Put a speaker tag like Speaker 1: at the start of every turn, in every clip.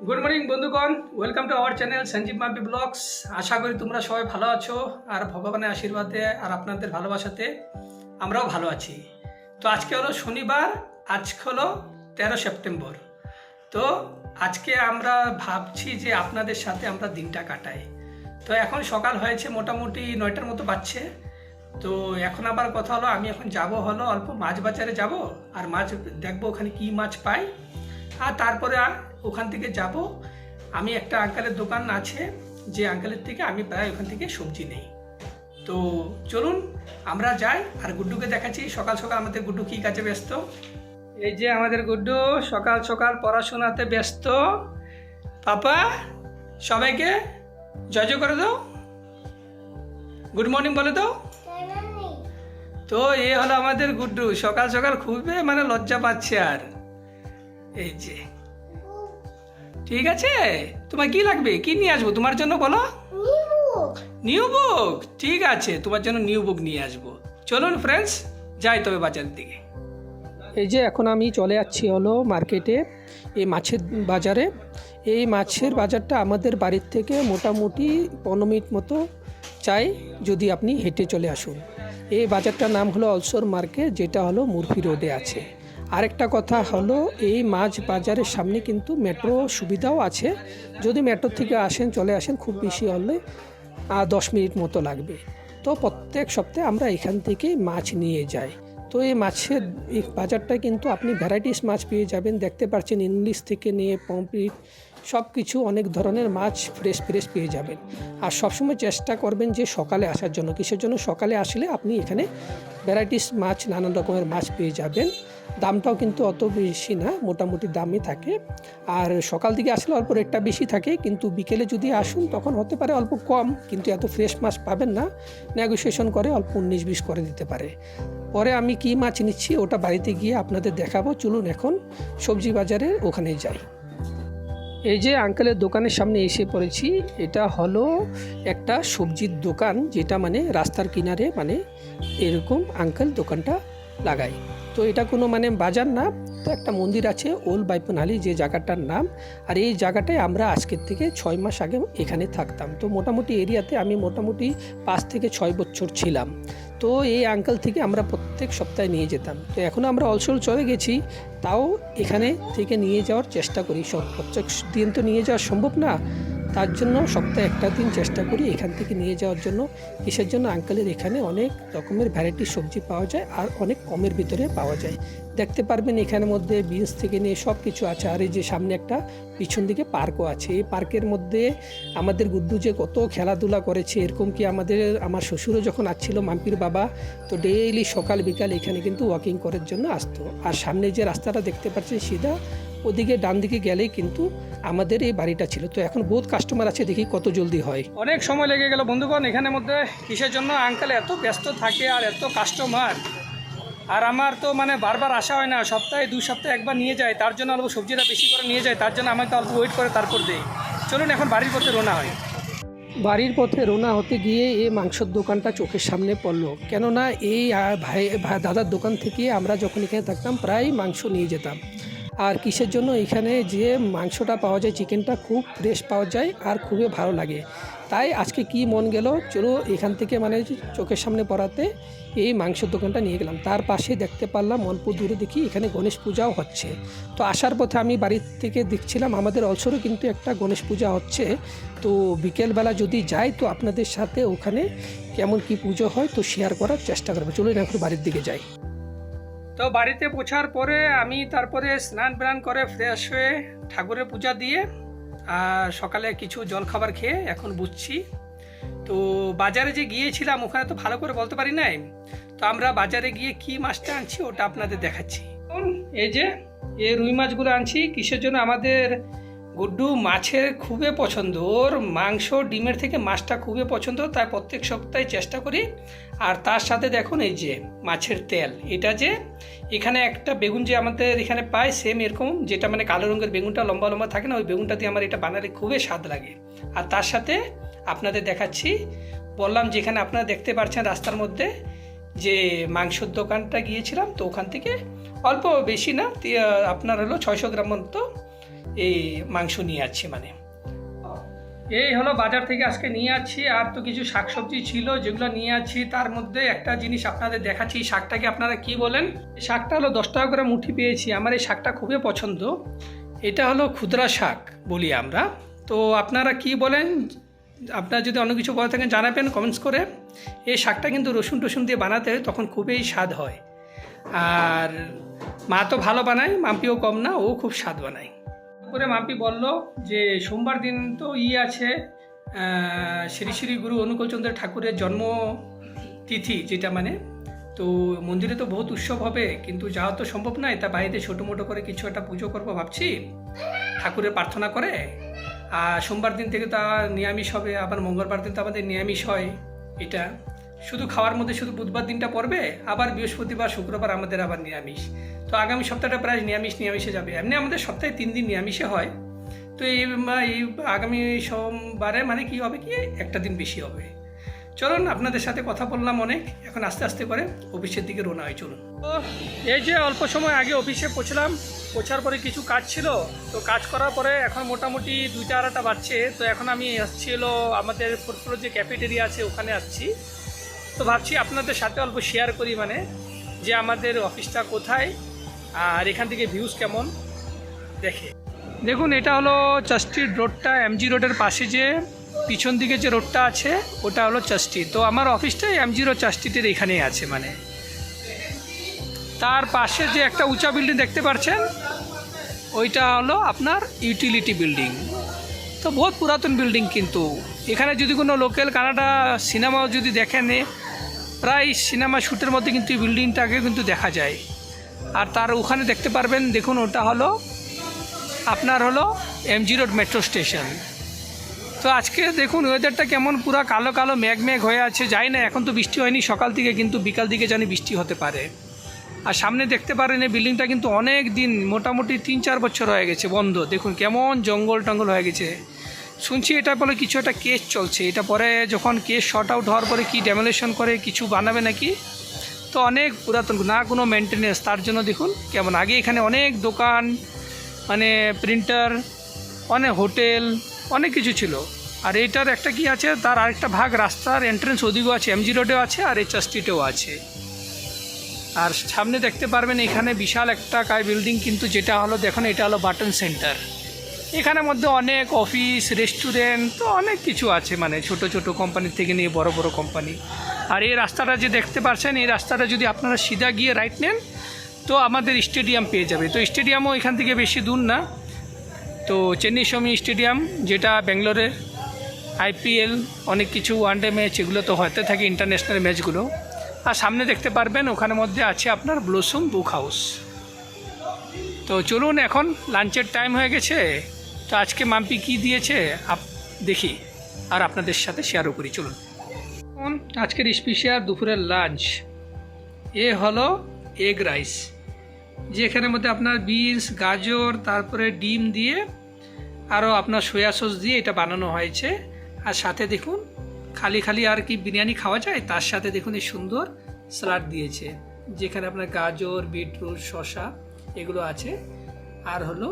Speaker 1: Good morning বন্ধুগণ, welcome to our channel Sanjib Mampi blogs. আশা করি তোমরা সবাই ভালো আছো আর ভগবানের আশীর্বাদে আর আপনাদের ভালোবাসাতে আমরাও ভালো আছি। তো আজকে হলো শনিবার, আজকে হলো 13 সেপ্টেম্বর। তো আজকে আমরা ভাবছি যে আপনাদের সাথে আমরা দিনটা কাটাই। তো এখন সকাল হয়েছে, মোটামুটি 9টার মতো বাজছে। তো এখন আবার কথা হলো আমি এখন যাব হলো অল্প মাছ বাজারে যাব আর মাছ দেখবো ওখানে কি মাছ পাই। আর তারপরে ওখান থেকে যাব আমি একটা আঙ্কেলের দোকান আছে, যে আঙ্কেলের থেকে আমি প্রায় ওখান থেকে সবজি নেই। তো চলুন আমরা যাই আর গুড্ডুকে দেখাচ্ছি সকাল সকাল আমাদের গুড্ডু কী কাজে ব্যস্ত। এই যে আমাদের গুড্ডু সকাল সকাল পড়াশোনাতে ব্যস্ত। পাপা সবাইকে জয় জয় করে দাও, গুড মর্নিং বলে দাও। তো এ হলো আমাদের গুড্ডু, সকাল সকাল খুবই লজ্জা পাচ্ছে। আর এই যে ঠিক আছে, তোমার কি লাগবে, কি নিয়ে আসবো তোমার জন্য বলো? নিউ বুক, ঠিক আছে তোমার জন্য নিউ বুক নিয়ে আসবো। চলুন ফ্রেন্ডস যাই তবে বাজারের দিকে। এই যে এখন আমি চলে যাচ্ছি হলো মার্কেটে, এই মাছের বাজারে। এই মাছের বাজারটা আমাদের বাড়ির থেকে মোটামুটি 15 মিনিট মতো চাই যদি আপনি হেঁটে চলে আসুন। এই বাজারটার নাম হলো অলসোর মার্কেট, যেটা হলো মুরফি রোডে আছে। আরেকটা কথা হলো এই মাছ বাজারের সামনে কিন্তু মেট্রো সুবিধাও আছে। যদি মেট্রো থেকে আসেন চলে আসেন, খুব বেশি হলে 10 মিনিট মতো লাগবে। তো প্রত্যেক সপ্তাহে আমরা এখান থেকে মাছ নিয়ে যাই। তো এই মাছের এই বাজারটায় কিন্তু আপনি ভ্যারাইটিস মাছ পেয়ে যাবেন। দেখতে পাচ্ছেন ইংলিশ থেকে নিয়ে পমফ্রেট সব কিছু, অনেক ধরনের মাছ ফ্রেশ পেয়ে যাবেন। আর সবসময় চেষ্টা করবেন যে সকালে আসার জন্য। কিসের জন্য? সকালে আসলে আপনি এখানে ভ্যারাইটিস মাছ, নানান রকমের মাছ পেয়ে যাবেন। দামটাও কিন্তু অত বেশি না, মোটামুটি দামই থাকে। আর সকাল দিকে আসলে অল্প রেটটা বেশি থাকে, কিন্তু বিকেলে যদি আসুন তখন হতে পারে অল্প কম, কিন্তু এত ফ্রেশ মাছ পাবেন না। নেগোসিয়েশন করে অল্প 19-20 করে দিতে পারে। পরে আমি কি মাছ নিচ্ছি ওটা বাড়িতে গিয়ে আপনাদের দেখাবো। চলুন এখন সবজি বাজারে ওখানে যাই। এই যে আঙ্কেলের দোকানের সামনে এসে পড়েছি। এটা হলো একটা সবজির দোকান, যেটা রাস্তার কিনারে এরকম আঙ্কেল দোকানটা লাগায়। তো এটা কোনো বাজার না, তো একটা মন্দির আছে ওল বাইপনালি, যে জায়গাটার নাম। আর এই জায়গাটায় আমরা আজকের থেকে 6 মাস আগে এখানে থাকতাম। তো মোটামুটি এরিয়াতে আমি মোটামুটি 5 থেকে 6 বছর ছিলাম। তো এই আঙ্কেল থেকে আমরা প্রত্যেক সপ্তাহে নিয়ে যেতাম। তো এখন আমরা অলসোল চলে গেছি, তাও এখানে থেকে নিয়ে যাওয়ার চেষ্টা করি। প্রত্যেক দিন তো নিয়ে যাওয়া সম্ভব না, তার জন্য সপ্তাহে একটা দিন চেষ্টা করি এখান থেকে নিয়ে যাওয়ার জন্য। কিসের জন্য? আঙ্কেলের এখানে অনেক রকমের ভ্যারাইটি সবজি পাওয়া যায় আর অনেক কমের ভিতরে পাওয়া যায়। দেখতে পারবেন এখানের মধ্যে বিনস থেকে নিয়ে সব কিছু আছে। আর এই যে সামনে একটা পিছন দিকে পার্কও আছে। এই পার্কের মধ্যে আমাদের গুড্ডু যে কত খেলাধুলা করেছে, এরকম কি আমার শ্বশুরও যখন আসছিল, মাম্পির বাবা, তো ডেইলি সকাল বিকাল এখানে কিন্তু ওয়াকিং করার জন্য আসতো। আর সামনে যে রাস্তাটা দেখতে পাচ্ছেন সিধা, ওদিকে ডান দিকে গেলেই কিন্তু আমাদের এই বাড়িটা ছিল। তো এখন বহুত কাস্টমার আছে, দেখি কত জলদি হয়। অনেক সময় লেগে গেল বন্ধুগণ এখানের মধ্যে। কিসের জন্য? আঙ্কেল এত ব্যস্ত থাকে আর এত কাস্টমার, আর আমার তো বারবার আসা হয় না, সপ্তাহে 2 সপ্তাহে একবার নিয়ে যায়। তার জন্য অল্প সবজিটা বেশি করে নিয়ে যায়, তার জন্য আমাকে অল্প ওয়েট করে তারপর দেয়। চলুন এখন বাড়ির পথে রওনা হয়। বাড়ির পথে রওনা হতে গিয়ে এই মাংসের দোকানটা চোখের সামনে পড়লো। কেননা এই দাদার দোকান থেকে আমরা যখন এখানে থাকতাম প্রায় মাংস নিয়ে যেতাম। আর কিসের জন্য? এখানে যে মাংসটা পাওয়া যায়, চিকেনটা খুব ফ্রেশ পাওয়া যায় আর খুবই ভালো লাগে। তাই আজকে কি মন গেল, চলো এখান থেকে চোখের সামনে পড়াতে এই মাংসের দোকানটা নিয়ে গেলাম। তার পাশে দেখতে পারলাম অল্প দূরে দেখি এখানে গণেশ পূজাও হচ্ছে। তো আসার পথে আমি বাড়ির থেকে দেখছিলাম আমাদের অলসরও কিন্তু একটা গণেশ পূজা হচ্ছে। তো বিকেলবেলা যদি যাই তো আপনাদের সাথে ওখানে কেমন কি পুজো হয় তো শেয়ার করার চেষ্টা করবো। চলুন এখন বাড়ির দিকে যাই। তো বাড়িতে পৌঁছার পরে আমি তারপরে স্নান করে ফ্রেশ হয়ে ঠাকুরের পূজা দিয়ে আর সকালে কিছু জলখাবার খেয়ে এখন বুঝছি। তো বাজারে যে গিয়েছিলাম ওখানে তো ভালো করে বলতে পারি নাই। তো আমরা বাজারে গিয়ে কি মাছটা আনছি ওটা আপনাদের দেখাচ্ছি। এই যে এই রুই মাছগুলো আনছি। কিসের জন্য? আমাদের গুড্ডু মাছের খুবই পছন্দ, ওর মাংস ডিমের থেকে মাছটা খুবই পছন্দ, তাই প্রত্যেক সপ্তাহে চেষ্টা করি। আর তার সাথে দেখুন এই যে মাছের তেল, এটা যে এখানে একটা বেগুন যে আমাদের এখানে পায় সেম এরকম, যেটা কালো রঙের বেগুনটা লম্বা লম্বা থাকে না, ওই বেগুনটা দিয়ে আমার এটা বানালে খুবই স্বাদ লাগে। আর তার সাথে আপনাদের দেখাচ্ছি, বললাম যেখানে আপনারা দেখতে পাচ্ছেন রাস্তার মধ্যে যে মাংসর দোকানটা গিয়েছিলাম, তো ওখান থেকে অল্প বেশি না, আপনার হলো 600 গ্রাম মতো এই মাংস নিয়ে যাচ্ছি মানে। এই হলো বাজার থেকে আজকে নিয়ে যাচ্ছি। আর তো কিছু শাকসবজি ছিল যেগুলো নিয়ে যাচ্ছি, তার মধ্যে একটা জিনিস আপনাদের দেখাচ্ছি। শাকটাকে আপনারা কি বলেন? এই শাকটা হলো 10 টাকা করে মুঠি পেয়েছি। আমার এই শাকটা খুবই পছন্দ। এটা হলো ক্ষুদ্রা শাক বলি আমরা। তো আপনারা কি বলেন? আপনারা যদি অন্য কিছু বলে থাকেন জানাবেন কমেন্টস করে। এই শাকটা কিন্তু রসুন টসুন দিয়ে বানাতে হয়, তখন খুবই স্বাদ হয়। আর মা তো ভালো বানায়, মাম্পিও কম না, ও খুব স্বাদ বানায়। করে মাম্পি বলল যে সোমবার দিন তো আছে, শ্রী শ্রী গুরু অনুকূলচন্দ্র ঠাকুরের জন্ম তিথি যেটা মানে। তো মন্দিরে তো বহুত উৎসব হবে, কিন্তু যাওয়া তো সম্ভব নয়। তা বাড়িতে ছোটো মোটো করে কিছু একটা পুজো করবো ভাবছি, ঠাকুরের প্রার্থনা করে। আর সোমবার দিন থেকে তো নিরামিষ হবে, আবার মঙ্গলবার দিন তো আমাদের নিরামিষ হয়। এটা শুধু খাওয়ার মধ্যে শুধু বুধবার দিনটা পড়বে, আবার বৃহস্পতিবার শুক্রবার আমাদের আবার নিরামিষ। তো আগামী সপ্তাহটা প্রায় নিরামিষে যাবে। এমনি আমাদের সপ্তাহে 3 দিন নিরামিষে হয়। তো এই আগামী সোমবারে মানে কি হবে কি, একটা দিন বেশি হবে। চলুন, আপনাদের সাথে কথা বললাম অনেক, এখন আস্তে আস্তে করে অফিসের দিকে রওনা হয়। চলুন। তো এই যে অল্প সময় আগে অফিসে পৌঁছলাম, পৌঁছার পরে কিছু কাজ ছিল। তো কাজ করার পরে এখন মোটামুটি 2টা আড়াইটা বাজছে। তো এখন আমি আসছি হলো আমাদের 4th ফ্লোর যে ক্যাফেটেরিয়া আছে ওখানে আসছি। তো ভাবছি আপনাদের সাথে অল্প শেয়ার করি, মানে যে আমাদের অফিসটা কোথায় আর এখান থেকে ভিউজ কেমন। দেখুন, এটা হলো চার্চস্ট্রিট রোডটা, এমজি রোডের পাশে যে পিছন দিকে যে রোডটা আছে ওটা হলো চার্চস্ট্রিট। তো আমার অফিসটাই এমজি রোড চার্চস্ট্রিটের এখানেই আছে মানে। তার পাশে যে একটা উঁচা বিল্ডিং দেখতে পাচ্ছেন ওইটা হলো আপনার ইউটিলিটি বিল্ডিং। তো বহুত পুরাতন বিল্ডিং, কিন্তু এখানে যদি কোনো লোকাল কানাডা সিনেমাও যদি দেখেন, প্রায় সিনেমা শ্যুটের মধ্যে কিন্তু এই বিল্ডিংটাকে কিন্তু দেখা যায়। আর তার ওখানে দেখতে পারবেন, দেখুন ওটা হলো আপনার হলো এমজি রোড মেট্রো স্টেশন। তো আজকে দেখুন ওয়েদারটা কেমন, পুরো কালো কালো মেঘ হয়ে আছে। যাই না, এখন তো বৃষ্টি হয়নি সকাল থেকে, কিন্তু বিকাল দিকে জানি বৃষ্টি হতে পারে। আর সামনে দেখতে পারেন এই বিল্ডিংটা কিন্তু অনেক দিন, মোটামুটি 3-4 বছর হয়ে গেছে বন্ধ। দেখুন কেমন জঙ্গল টঙ্গল হয়ে গেছে। শুনছি এটা বলে কিছু একটা কেস চলছে, এটা পরে যখন কেস শর্ট আউট হওয়ার পরে কি ডেমোলেশন করে কিছু বানাবে নাকি। তো অনেক পুরাতন, না কোনো মেনটেনেন্স, তার জন্য দেখুন কেমন। আগে এখানে অনেক দোকান, মানে প্রিন্টার, অনেক হোটেল, অনেক কিছু ছিল। আর এইটার একটা কি আছে, তার আরেকটা ভাগ রাস্তার এন্ট্রেন্স ওদিকেও আছে, এমজি রোডেও আছে আর এই চার্চস্ট্রিটেও আছে। আর সামনে দেখতে পারবেন এখানে বিশাল একটা বিল্ডিং, কিন্তু যেটা হলো দেখুন এটা হলো বাটন সেন্টার। এখানের মধ্যে অনেক অফিস, রেস্টুরেন্ট, তো অনেক কিছু আছে, মানে ছোট ছোট কোম্পানি থেকে নিয়ে বড় বড় কোম্পানি। আর এই রাস্তাটা যে দেখতে পাচ্ছেন, এই রাস্তাটা যদি আপনারা সিধা গিয়ে রাইট নেন তো আমাদের স্টেডিয়াম পেয়ে যাবে। তো স্টেডিয়ামও এখান থেকে বেশি দূর না। তো চেন্নাই স্টেডিয়াম, যেটা ব্যাঙ্গালোরের আইপিএল অনেক কিছু ওয়ানডে ম্যাচ এগুলো তো হতে থাকে, ইন্টারন্যাশনাল ম্যাচগুলো। আর সামনে দেখতে পারবেন ওখানের মধ্যে আছে আপনার ব্লসম বুক হাউস। তো চলুন, এখন লাঞ্চের টাইম হয়ে গেছে। তো আজকে মাম্পি কি দিয়েছে দেখি আর আপনাদের সাথে শেয়ারও করি। চলুন, আজকের স্পেশাল দুপুরের লাঞ্চ এ হলো এগ রাইস, যেখানের মধ্যে আপনার বিনস, গাজর, তারপরে ডিম দিয়ে আরও আপনার সয়া সস দিয়ে এটা বানানো হয়েছে। আর সাথে দেখুন খালি খালি আর কি বিরিয়ানি খাওয়া যায়, তার সাথে দেখুন এই সুন্দর স্যালাড দিয়েছে, যেখানে আপনার গাজর, বিটরুট, শসা এগুলো আছে। আর হলো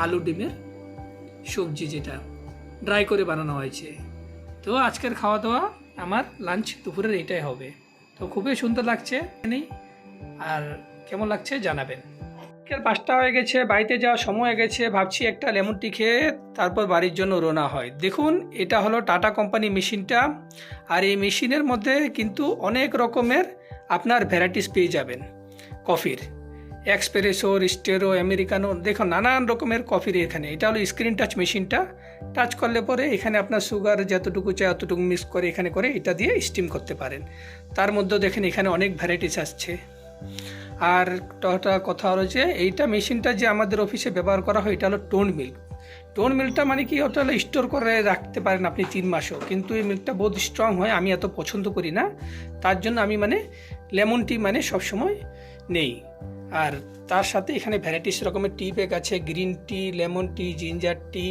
Speaker 1: আলু ডিমের সবজি, যেটা ড্রাই করে বানানো হয়েছে। তো আজকের খাওয়া দাওয়া আমার লাঞ্চ দুপুরের এইটাই হবে। তো খুবই সুন্দর লাগছে নেই, আর কেমন লাগছে জানাবেন। 5টা হয়ে গেছে, বাড়িতে যাওয়ার সময় হয়ে গেছে। ভাবছি একটা লেমন টি খেয়ে তারপর বাড়ির জন্য রওনা হয়। দেখুন এটা হলো টাটা কোম্পানি মেশিনটা। আর এই মেশিনের মধ্যে কিন্তু অনেক রকমের আপনার ভ্যারাইটিস পেয়ে যাবেন কফির, এক্সপ্রেসো, স্টেরো, আমেরিকানো, দেখুন নানান রকমের কফির এখানে। এটা হলো স্ক্রিন টাচ মেশিনটা। টাচ করলে পরে এখানে আপনার সুগার যতটুকু চাই অতটুকু মিক্স করে এখানে করে এটা দিয়ে স্টিম করতে পারেন। তার মধ্যে দেখেন এখানে অনেক ভ্যারাইটিস আসছে। আর কথা হলো যে এইটা মেশিনটা যে আমাদের অফিসে ব্যবহার করা হয় এটা হলো টোন মিল্ক। টোন মিল্কটা মানে কি, ওটা হলো স্টোর করে রাখতে পারেন আপনি 3 মাসও, কিন্তু এই মিল্কটা বহুত স্ট্রং হয়, আমি এত পছন্দ করি না। তার জন্য আমি মানে লেমন টি মানে সবসময় নেই। আর তার সাথে এখানে ভ্যারাইটিস রকমের টি ব্যাগ আছে, green tea, lemon tea, ginger tea.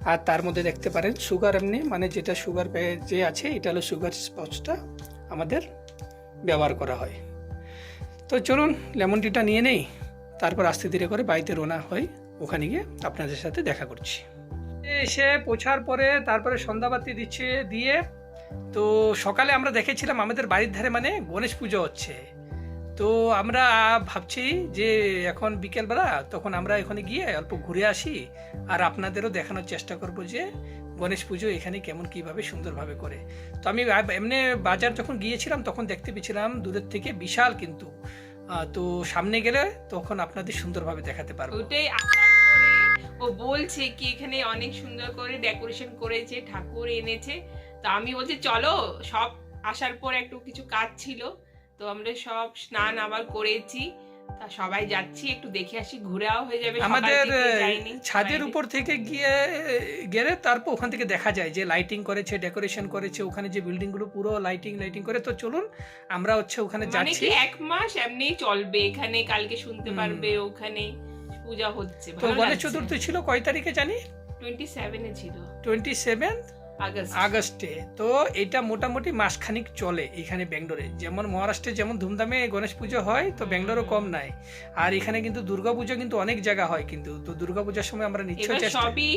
Speaker 1: আর তার মধ্যে দেখতে পারেন সুগার, এমনি মানে যেটা সুগার যে আছে এটা হলো সুগার স্পঞ্জটা আমাদের ব্যবহার করা হয়। তো চলুন লেমন টিটা নিয়ে নেই, তারপর আস্তে ধীরে করে বাড়িতে রওনা হয় ওখানে গিয়ে আপনাদের সাথে দেখা করছি। এসে পৌঁছার পরে তারপরে সন্ধ্যাবাতি দিয়ে তো সকালে আমরা দেখেছিলাম আমাদের বাড়ির ধারে মানে গণেশ পুজো হচ্ছে। তো আমরা ভাবছি যে এখন বিকেলবেলা তখন আমরা এখানে গিয়ে অল্প ঘুরে আসি আর আপনাদেরও দেখানোর চেষ্টা করব যে গণেশ পুজো এখানে কেমন কীভাবে সুন্দরভাবে করে। তো আমি এমনি বাজার যখন গিয়েছিলাম তখন দেখতে পেয়েছিলাম দূরের থেকে বিশাল, কিন্তু তো সামনে গেলে তখন আপনাদের সুন্দরভাবে দেখাতে পারবো।
Speaker 2: ওটাই আসার পরে ও বলছে কি এখানে অনেক সুন্দর করে ডেকোরেশন করেছে, ঠাকুর এনেছে। তো আমি বলছি চলো, সব আসার পর একটু কিছু কাজ ছিল, তো আমরা সব স্নান আবার করেছি, তা সবাই যাচ্ছি একটু দেখে আসি, ঘুরেও হয়ে যাবে।
Speaker 1: আমাদের ছাদের উপর থেকে গেলে তারপর ওখান থেকে দেখা যায় যে লাইটিং করেছে, ডেকোরেশন করেছে, ওখানে যে বিল্ডিং গুলো পুরো লাইটিং করে। তো চলুন আমরা ওখানে যাচ্ছি।
Speaker 2: এক মাস এমনি চলবে এখানে, কালকে শুনতে পারবে ওখানে পূজা হচ্ছে।
Speaker 1: তো গণেশ চতুর্থী ছিল কয় তারিখে জানি?
Speaker 2: 27 ছিল,
Speaker 1: 27 আগস্টে। তো এটা মোটামুটি মাসখানিক চলে এখানে ব্যাঙ্গালোরে। যেমন মহারাষ্ট্রে যেমন ধুমধামে গণেশ পুজো হয়, তো ব্যাঙ্গালোরও কম নাই। আর এখানে কিন্তু দুর্গাপুজো কিন্তু অনেক জায়গা হয়, কিন্তু তো দুর্গাপূজার সময় আমরা নিশ্চয় চেষ্টা,
Speaker 2: সবই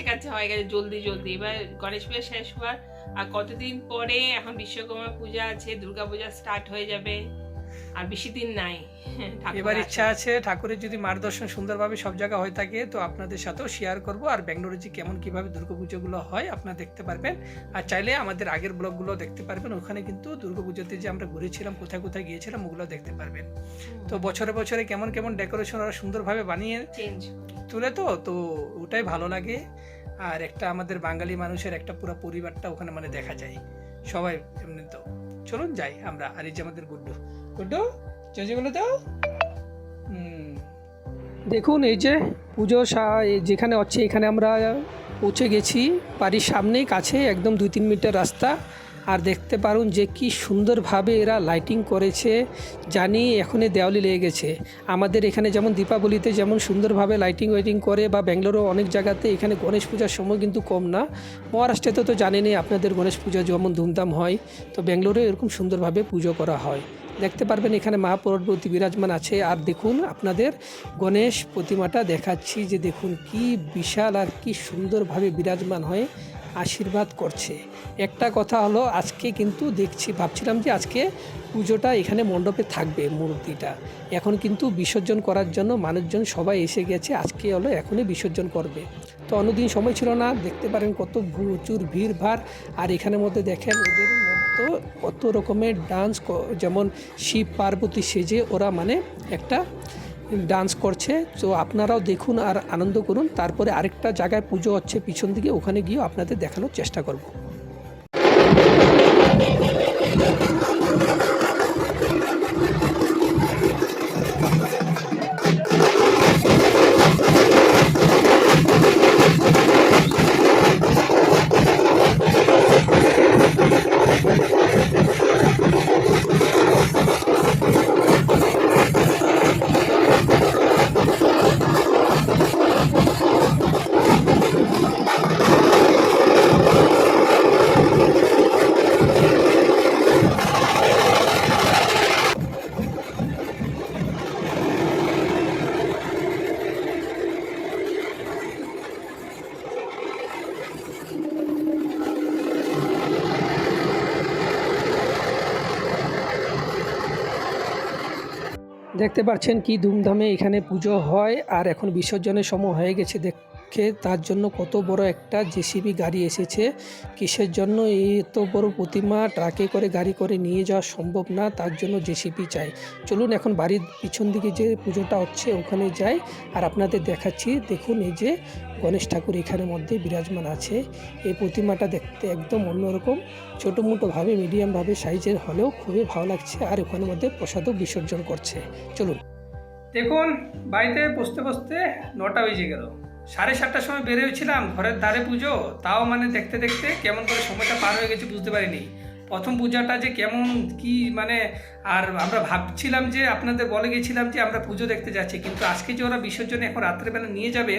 Speaker 2: কাছে হয়ে গেছে জলদি। এবার গণেশ পূজা শেষ হওয়ার আর কতদিন পরে এখন বিশ্বকর্মা পূজা আছে, দুর্গাপূজা স্টার্ট হয়ে যাবে, আর বেশি দিন নাই।
Speaker 1: এবার ইচ্ছা আছে ঠাকুরের যদি মার্গদর্শন সুন্দরভাবে সব জায়গা হয়ে থাকে তো আপনাদের সাথেও শেয়ার করব। আর ব্যাঙ্গালোরে যে কেমন কিভাবে দুর্গাপুজোগুলো হয় আপনারা দেখতে পারবেন। আর চাইলে আমাদের আগের ব্লগগুলো দেখতে পারবেন, ওখানে কিন্তু দুর্গাপুজোতে যে আমরা ঘুরেছিলাম, কোথায় কোথায় গিয়েছিলাম ওগুলো দেখতে পারবেন। তো বছরে কেমন ডেকোরেশন ওরা সুন্দরভাবে বানিয়ে তুলে, তো ওটাই ভালো লাগে। আর একটা আমাদের বাঙালি মানুষের একটা পুরো পরিবারটা ওখানে মানে দেখা যায় সবাই এমনি। তো চলুন যাই আমরা। আর এই যে আমাদের গুড্ডু বলে দাও। দেখুন এই যে পুজো যেখানে হচ্ছে এখানে আমরা পৌঁছে গেছি, বাড়ির সামনেই কাছে একদম 2-3 মিনিটের রাস্তা। আর দেখতে পারুন যে কি সুন্দরভাবে এরা লাইটিং করেছে। জানি এখনই দেওয়ালি লেগে গেছে। আমাদের এখানে যেমন দীপাবলিতে যেমন সুন্দরভাবে লাইটিং করে, বা ব্যাঙ্গালোরও অনেক জায়গাতে এখানে গণেশ পূজার সময় কিন্তু কম না। মহারাষ্ট্রে তো জানেনই আপনাদের গণেশ পূজা যেমন ধুমধাম হয়, তো ব্যাঙ্গালোরে এরকম সুন্দরভাবে পুজো করা হয়। দেখতে পারবেন এখানে মহাপ্রভু বিরাজমান আছে। আর দেখুন আপনাদের গণেশ প্রতিমাটা দেখাচ্ছি, যে দেখুন কি বিশাল আর কি সুন্দরভাবে বিরাজমান হয়ে আশীর্বাদ করছে। একটা কথা হলো আজকে কিন্তু ভাবছিলাম যে আজকে পুজোটা এখানে মণ্ডপে থাকবে মূর্তিটা, এখন কিন্তু বিসর্জন করার জন্য মানুষজন সবাই এসে গেছে। আজকে হলো এখনই বিসর্জন করবে, তো অন্যদিন সময় ছিল না। দেখতে পারেন কত প্রচুর ভিড় ভাড়। আর এখানের মধ্যে দেখেন ওদের মতো কত রকমের ডান্স, যেমন শিব পার্বতী সেজে ওরা মানে একটা ডান্স করছে। তো আপনারাও দেখুন আর আনন্দ করুন। তারপরে আরেকটা জায়গায় পুজো হচ্ছে পিছন দিকে, ওখানে গিয়েও আপনাদের দেখানোর চেষ্টা করব। দেখতে পাচ্ছেন কি ধুমধামে এখানে পুজো হয়। আর এখন বিসর্জনের সময় হয়ে গেছে দেখে, তার জন্য কত বড় একটা জেসিবি গাড়ি এসেছে। কিসের জন্য? এত বড় প্রতিমা ট্রাকে করে গাড়ি করে নিয়ে যাওয়া সম্ভব না, তার জন্য জেসিবি চাই। চলুন এখন বাড়ির পিছন দিকে যে পুজোটা হচ্ছে ওখানে যাই আর আপনাদের দেখাচ্ছি। দেখুন এই যে গণেশ ঠাকুর এখানের মধ্যে বিরাজমান আছে। এই প্রতিমাটা দেখতে একদম অন্যরকম, ছোটোমোটোভাবে মিডিয়ামভাবে সাইজের হলেও খুবই ভালো লাগছে। আর ওখানের মধ্যে প্রসাদও বিসর্জন করছে। চলুন দেখুন, বাড়িতে বসতে 9টা বেজে গেল। 7:30টার সময় বেরিয়েছিলাম, ঘরের দ্বারে পুজো, তাও মানে দেখতে কেমন করে সময়টা পার হয়ে গেছে বুঝতে পারিনি। প্রথম পূজাটা যে কেমন কি মানে, আর আমরা ভাবছিলাম যে আপনাদের বলে গেছিলাম যে আমরা পুজো দেখতে যাচ্ছি, কিন্তু আজকে যে ওরা বিসর্জনে এখন রাত্রেবেলা নিয়ে যাবে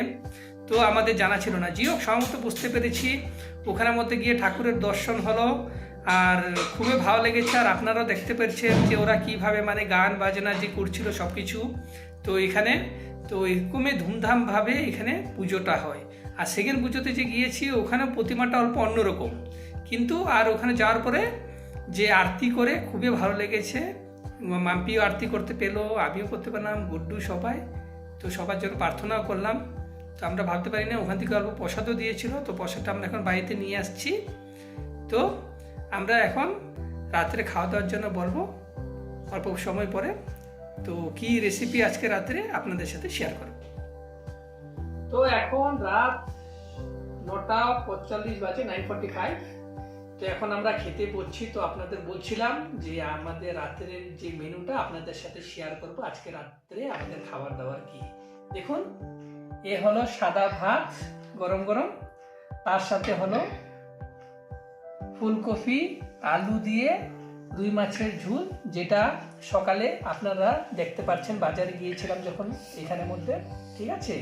Speaker 1: তো আমাদের জানা ছিল না। জিও সমস্ত বুঝতে পেরেছি, ওখানের মধ্যে গিয়ে ঠাকুরের দর্শন হলো আর খুবই ভালো লেগেছে। আর আপনারাও দেখতে পেরেছেন যে ওরা কিভাবে মানে গান বাজনা যে করছিল সব কিছু। তো এখানে তো এরকমই ধুমধামভাবে এখানে পুজোটা হয়। আর সেকেন্ড পুজোতে যে গিয়েছি ওখানে প্রতিমাটা অল্প অন্যরকম, কিন্তু আর ওখানে যাওয়ার পরে যে আরতি করে খুবই ভালো লেগেছে। মাম্পিও আরতি করতে পেলো, আমিও করতে পারলাম, গুড্ডু সবাই। তো সবার জন্য প্রার্থনাও করলাম। তো আমরা ভাবতে পারি না, ওখান থেকে অল্প প্রসাদও দিয়েছিল। তো প্রসাদটা আমরা এখন বাড়িতে নিয়ে আসছি। তো আমরা এখন রাত্রে খাওয়া দাওয়ার জন্য বলবো অল্প সময় পরে। তো কি রেসিপি আজকে রাত্রে আপনাদের সাথে শেয়ার করব। তো এখন রাত 9:45 বাজে, 9:45। তো এখন আমরা খেতে বসছি। তো আপনাদের বলছিলাম যে আমাদের রাত্রের যে মেনুটা আপনাদের সাথে শেয়ার করব। আজকে রাত্রে আমাদের খাবার দাবার কি দেখুন। এ হলো সাদা ভাত গরম গরম, তার সাথে হলো ফুলকপি আলু দিয়ে রুই মাছের ঝোল, যেটা সকালে আপনারা দেখতে পাচ্ছেন বাজারে গিয়েছিলাম যখন এখানের মধ্যে, ঠিক আছে।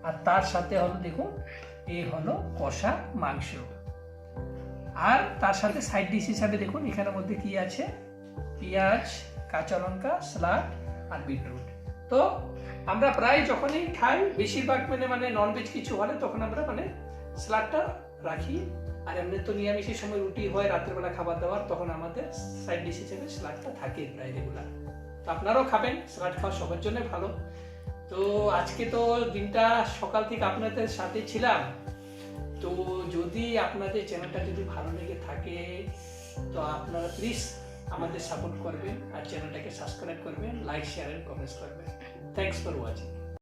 Speaker 1: আর তার সাথে হলো দেখুন, এই হলো কষা মাংস। আর তার সাথে সাইড ডিশ হিসাবে দেখুন এখানের মধ্যে কি আছে, পেঁয়াজ, কাঁচা লঙ্কা, স্যালাড আর বিটরুট। তো আমরা প্রায় যখনই খাই, বেশিরভাগ মানে ননভেজ কিছু হলে তখন আমরা স্যালাডটা রাখি। আর এমনি তো নিরামিষের সময় রুটি হয় রাত্রেবেলা খাবার দাবার, তখন আমাদের সাইড ডিশ হিসেবে স্যালাডটা থাকে প্রায় রেগুলার। তো আপনারাও খাবেন, স্যালাড খাওয়া সবার জন্য ভালো। তো আজকে তো দিনটা সকাল থেকে আপনাদের সাথে ছিলাম। তো যদি আপনাদের চ্যানেলটা যদি ভালো লেগে থাকে তো আপনারা প্লিজ আমাদের সাপোর্ট করবেন আর চ্যানেলটাকে সাবস্ক্রাইব করবেন, লাইক, শেয়ার এন্ড কমেন্টস করবেন। Thanks for watching.